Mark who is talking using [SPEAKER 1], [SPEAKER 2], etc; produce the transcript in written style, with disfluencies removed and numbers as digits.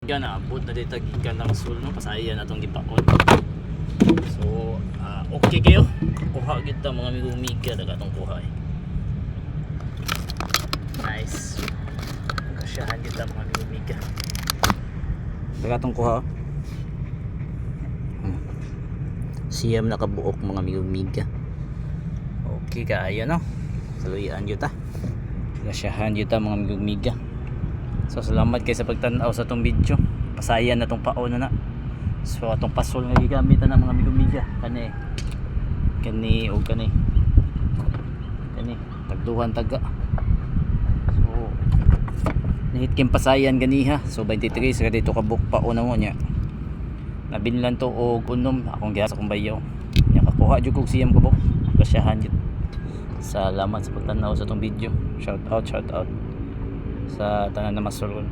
[SPEAKER 1] Yan naabot na dito gikan ng sul no pasaya na tong gipaon. So okay kayo. Kuha kita mga migo-miga daga tong kuha eh. Nice. Kasyahan kita mga migo-miga. Daga tong kuha. Siyam nakabuok mga migo-miga. Okay kaayo no. Saluyaan jud ta. Kasyahan jud ta mga migo-miga. So salamat kayo sa pagtanaw sa tong video. Pasayan na tong paon na. So atong pasol nga gigamit na ng mga migo-miga kani o kani tagduhan taga. So nahit kim pasayan ganiha. So 23 sa dito kabuk paon na mo nya. Nabinlan to og unom akong gihasa kong bayaw. Nya kakuha jud kog siyam kabuk. Kasyahan jud. Salamat sa pagtanaw sa tong video. Shout out sa tanan na masulon.